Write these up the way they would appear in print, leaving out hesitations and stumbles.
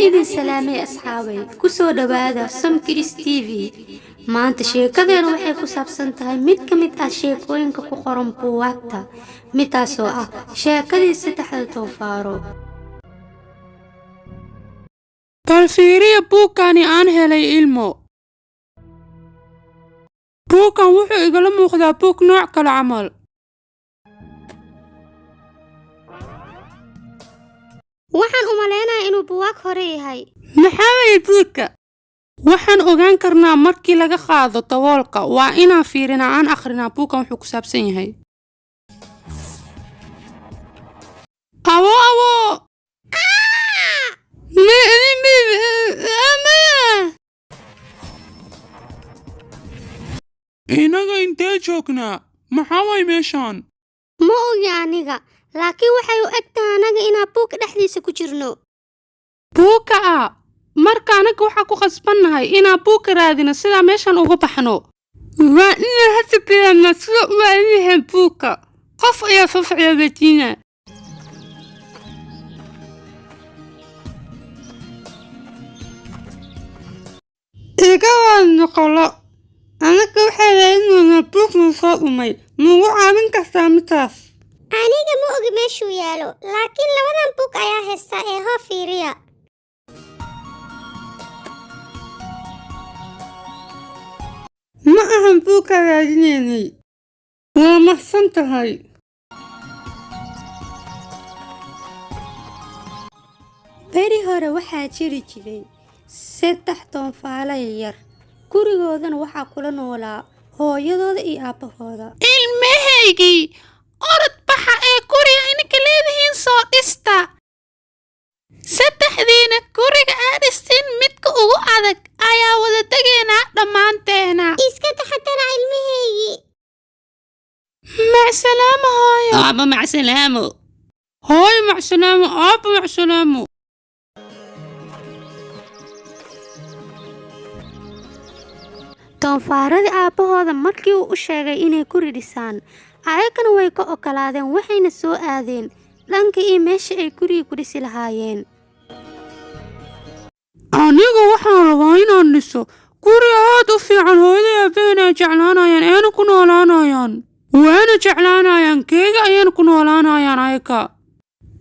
idin salaamay asxaabay ku soo dhawaada Samkiris TV maanta sheekadeena waxay ku saabsan tahay mid ka mid ah sheekooyinka ku qoran buugaagta midaasoo ah sheekadii saddexda toofaaro bal fiiriya buugkani aan helay ilmo buugkan wuxuu igala muuqdaa buug nooc kale camal waxaan u maleynayaa inuu buugaag hore yahay maxaa weeye buugka waxaan ogaan karnaa markii laga qaado daboolka waa inaan fiirinaa aan akhrinaa buugkan wuxuu ku saabsan yahay awo inaga intee joognaa maxaa way meeshaan ma ogi aniga laakiin waxay u egtahay anaga inaan buugka dhexdiisa ku jirno buugka marka anaga waxaa ku qasbannahay inaan buugka raadino sidaa meeshaan uga baxno waa inaan hadda bilaabna sida uma yahay buugka qof ayaa soo socda betiina iga waad noqolo anaga waxaa raadinaynaa buugna soo dhumay nugu caawin kartaa midaas aniga ma ogi meeshuu yaalo laakiin labadan buug ayaa haysta ee hoo fiiriya ma ahan buugka raadinaynay waa mahadsan tahay beri hore waxaa jiri jiray 3 toonfaalo yar gurigoodana waxaa kula noolaa hooyadooda iyo aabahooda ilmahaygii orod baxa ee guriga ininka leedihiin soo dhista saddexdiina guriga aad dhistiin midka ugu adag ayaa wada tegaynaa dhammaanteena iska taxadara ilmahaygii macsalaamo hooyo aaba macsalaamo hooyo macsalaamo aaba macsalaamo toonfaaradii aabahooda markii uu u sheegay inay guri dhisaan ayagana way ka ogolaadeen waxayna soo aadeen dhanka iyo meesha ay guriga ku dhisi lahaayeen aniga waxaan rabaa inaan dhiso guri aad u fiican hooyaday aabahena jeclaanayaan ayna ku noolaanayaan waana jeclaanayaan keega ayana ku noolaanayaan ayaga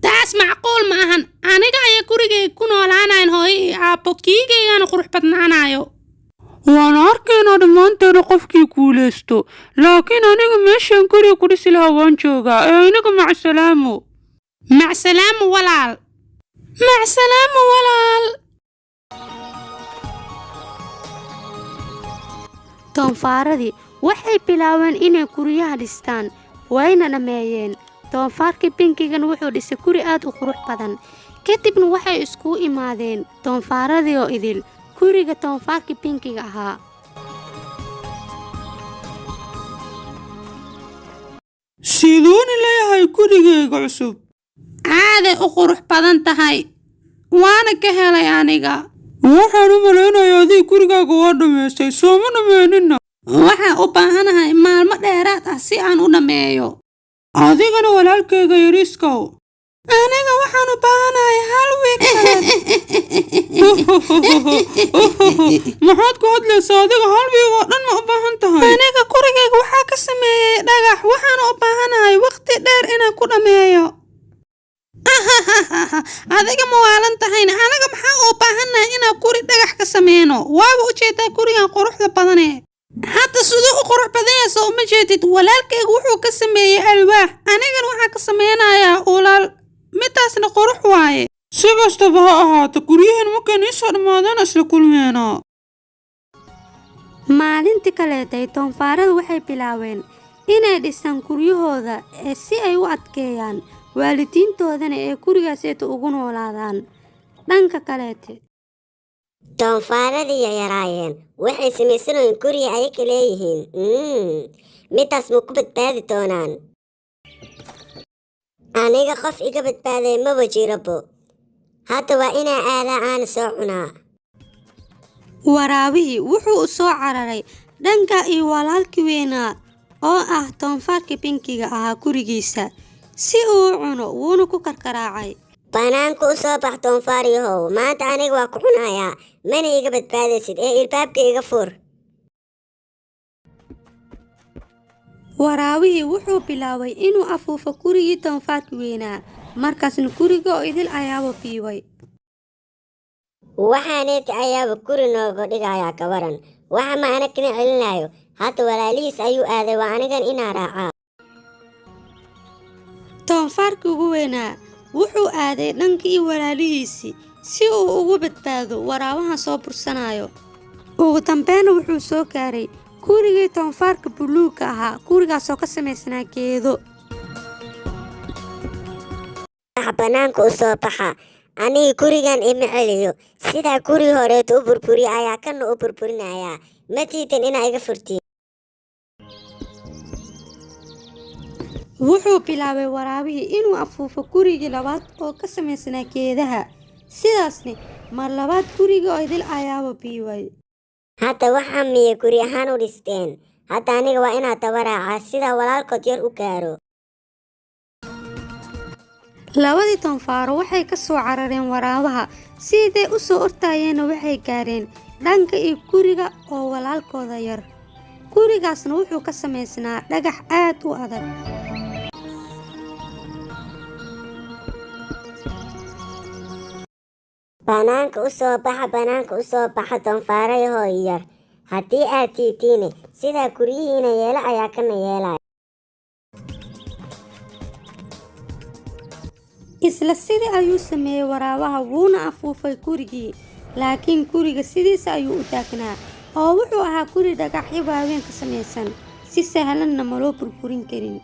taas macquul ma ahan aniga ayaa gurigayga ku noolaanayan hooyo iyo aabbo kiigaygana qurux badnaanayo waan arkaynaa dhammaanteena qofkii guulaysto laakiin aniga meeshaan guriga ku dhisi lahaa waan joogaa ee inaga macsalaamo walaal toonfaaradii waxay bilaabeen inay guryaha dhistaan wayna dhammeeyeen toonfaarkii binkigan wuxuu dhisay guri aad u qurux badan kadibna waxay iskugu imaadeen toonfaaradii oo idil guriga toonfaarkii binkiga ahaa siduuni leeyahay gurigayga cusub aaday u qurux badan tahay waana ka helay aniga waxaan u malaynayaa adii gurigaaga waa dhammaystay sooma dhammeenina waxaan u baahanahay maalmo dheeraad ah si aan u dhammeeyo adigana walaalkayga yariiskow aniga waxaan u baahanahay hal wiig maxaad ku hadlaysaa adiga hal wiig oo dhan ma u baahan tahay aniga gurigayga waxaa ka sameeyey dhagax waxaana u baahanahay waqti dheer inaan ku dhammeeyo adiga ma waalan tahayna anaga maxaa u baahanahay inaan guri dhagax ka sameyno waaba ujeedaa gurigan quruxda badane hadda siduu u qurux badan yahay soo uma jeedid walaalkayga wuxuu ka sameeyey alwaax anigana waxaa ka sameynayaa ulaal midaasna qurux waaye si kastaba ha ahaato guryahan markaan iisoo dhammaadaan isla kulmeenaa maalintii kaleetay toonfaarada waxay bilaabeen inay dhisaan guryahooda ee si ay u adkeeyaan waalidiintoodana ee gurigaaseeta ugu noolaadaan dhanka kaleete toonfaaradii yaraayeen waxay samaysanayeen guriga ayaga leeyihiin midaas ma ku badbaadi doonaan aniga qof iga badbaaday maba jirabo hadda waa inaa aadaa aana soo cunaa waraabihii wuxuu u soo cararay dhanka iyo walaalkii weynaa oo ah toonfaarkii binkiga ahaa gurigiisa si uu u cuno wuuna ku karkaraacay banaanka u soo bax doonfaaryahow, maanta aniga waa ku cunayaa, mana iga badbaadaysid ee ilbaabka iga fur. waraabihii wuxuu bilaabay inuu afuufo gurigii doonfaarkii weynaa, markaasna guriga oo idil ayaaba biibay. waxaaneeti ayaaba guri nooga dhigayaa ka waran, waxa ma anagna celinayo, hadda walaalihiis ayuu aaday, waa anigan inaa raacaa. doonfaarkii ugu weynaa wuxuu aaday dhankii walaalihiisii si uu ugu badbaado waraabahan soo bursanayo. ugu dambeynna wuxuu soo gaaray gurigii doonfaarka buluugga ahaa, gurigaasoo ka samaysnaa geedo. banaanka u soo baxa, aniga gurigan ima celiyo, sidaa guri horeeto u burburiya ayaa kana u burburinayaa, ma diidan inaa iga furtiin. wuxuu bilaabay waraabihii inuu afuufo gurigii labaad oo ka samaysnaa geedaha, sidaasna mar labaad guriga oo idil ayaaba biibay. hadda waxaa miya guri ahaan u dhisteen, hadda aniga waa inaa daba raacaa sidaa walaalkood yar u gaaro. labadii doonfaaro waxay ka soo carareen waraabaha, siday u soo ortayeenna waxay gaareen dhanka iyo guriga oo walaalkooda yar. gurigaasna wuxuu ka samaysnaa dhagax aad u adag. banaanka u soo baxa doonfaarayahoo yar, haddii aad tiitiine sidaa guryihiina yeela ayaa kana yeelaya. isla sidii ayuu sameeyey waraabaha, wuuna afuufay gurigii, laakiin guriga sidiisa ayuu u taagnaa oo wuxuu ahaa guri dhagaxyo waaweyn ka samaysan, si sahlanna ma loo burburin karin.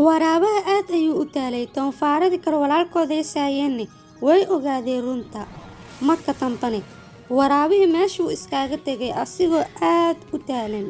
waraabaha aad ayuu u daalay, doonfaaradii kale walaalkooda heesaayeenna way ogaadeen runta. marka dambane waraabihii meeshuu iskaaga tegay asigoo aad u daalan.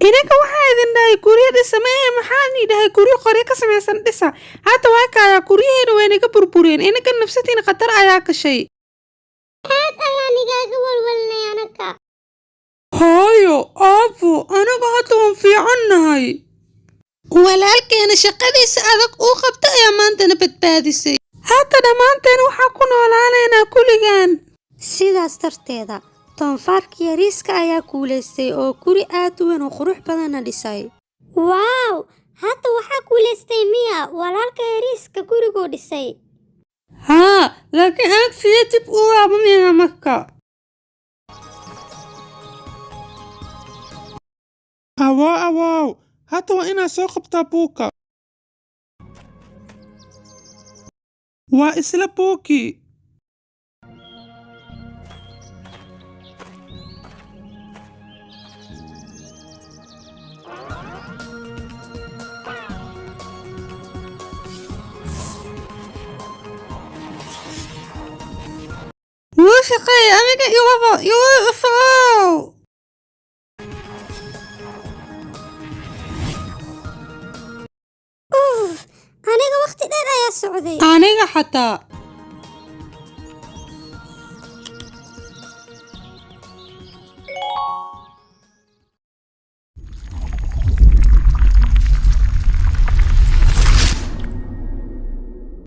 idinka waxaa idin dhahay guryo dhisa maahe, maxaan idhahay guryo qoryo ka samaysan dhisa. hadda waa kaayaa guryaheena waynaga burbureen, inaga nafsadiina khatar ayaa gashay. aad ayaan igaaga walwalnay anaga. hooyo aabo, anaga hadda waan fiicannahay. walaalkeena shaqadiisa adag uu qabta ayaa maantana badbaadisay. hadda dhammaanteen waxaa ku noolaanaynaa kulligaan. sidaas darteeda doonfaarkii yariiska ayaa guulaystay oo guri aad u weyn oo qurux badanna dhisay. waaw, hadda waxaa guulaystay miya walaalka yariiska guriguu dhisay. haa, laakiin aag sidee dib u laabanayna marka. awaaw, hadda waa inaad soo qabtaa buuka. waa isla buukii. wuu shaqeeyay, aniga iwaba ifow. aniga waqti dheer ayaa socday. aniga xataa.